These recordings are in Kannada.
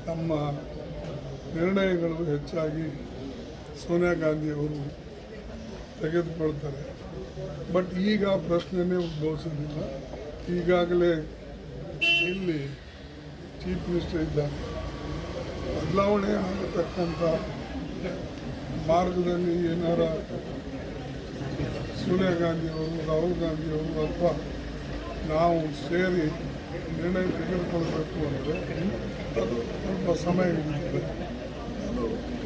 ನಮ್ಮ ನಿರ್ಣಯಗಳು ಹೆಚ್ಚಾಗಿ ಸೋನಿಯಾ ಗಾಂಧಿಯವರು ತೆಗೆದುಕೊಳ್ತಾರೆ. ಬಟ್ ಈಗ ಪ್ರಶ್ನೆಯೇ ಉದ್ಭವಿಸೋದಿಲ್ಲ. ಈಗಾಗಲೇ ಇಲ್ಲಿ ಚೀಫ್ ಮಿನಿಸ್ಟರ್ ಇದ್ದಾರೆ. ಬದಲಾವಣೆ ಆಗತಕ್ಕಂಥ ಮಾರ್ಗದಲ್ಲಿ ಏನಾರ ಸೋನಿಯಾ ಗಾಂಧಿಯವರು, ರಾಹುಲ್ ಗಾಂಧಿಯವರು ಅಥವಾ ನಾವು ಸೇರಿ ನಿರ್ಣಯ ತೆಗೆದುಕೊಳ್ಬೇಕು ಅಂದರೆ ಅದು ಸ್ವಲ್ಪ ಸಮಯ ಹಿಡಿಯುತ್ತದೆ. ಅದು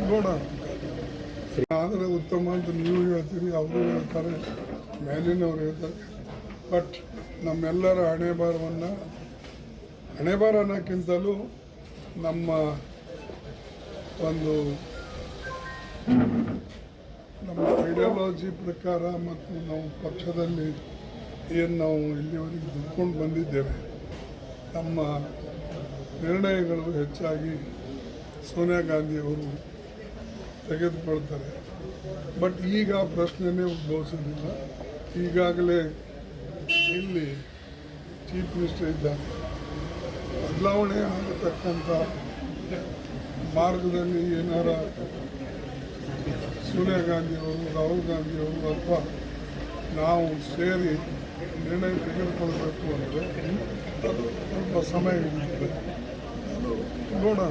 ನೋಡೋಣ. ಆದರೆ ಉತ್ತಮ ಅಂತ ನೀವು ಹೇಳ್ತೀರಿ, ಅವರು ಹೇಳ್ತಾರೆ, ಮೇಲಿನವರು ಹೇಳ್ತಾರೆ. ಬಟ್ ನಮ್ಮೆಲ್ಲರ ಹಣೆಬಾರ ಅನ್ನೋಕ್ಕಿಂತಲೂ ನಮ್ಮ ಐಡಿಯಾಲಜಿ ಪ್ರಕಾರ ಮತ್ತು ನಾವು ಪಕ್ಷದಲ್ಲಿ ಏನು ನಾವು ಇಲ್ಲಿವರೆಗೆ ದುಡ್ಕೊಂಡು ಬಂದಿದ್ದೇವೆ, ನಮ್ಮ ನಿರ್ಣಯಗಳು ಹೆಚ್ಚಾಗಿ ಸೋನಿಯಾ ಗಾಂಧಿಯವರು ತೆಗೆದುಕೊಳ್ತಾರೆ. ಬಟ್ ಈಗ ಪ್ರಶ್ನೆಯೇ ಉದ್ಭವಿಸೋದಿಲ್ಲ. ಈಗಾಗಲೇ ಇಲ್ಲಿ ಚೀಫ್ ಮಿನಿಸ್ಟರ್ ಇದ್ದಾರೆ. ಬದಲಾವಣೆ ಆಗತಕ್ಕಂಥ ಮಾರ್ಗದಲ್ಲಿ ಏನಾರ ಸೋನಿಯಾ ಗಾಂಧಿಯವರು, ರಾಹುಲ್ ಗಾಂಧಿಯವರು ಅಥವಾ ನಾವು ಸೇರಿ ನಿರ್ಣಯ ತೆಗೆದುಕೊಳ್ಬೇಕು ಅಂದರೆ ಅದು ಸ್ವಲ್ಪ ಸಮಯ ಹಿಡಿಯುತ್ತದೆ. ಅದು ನೋಡೋಣ.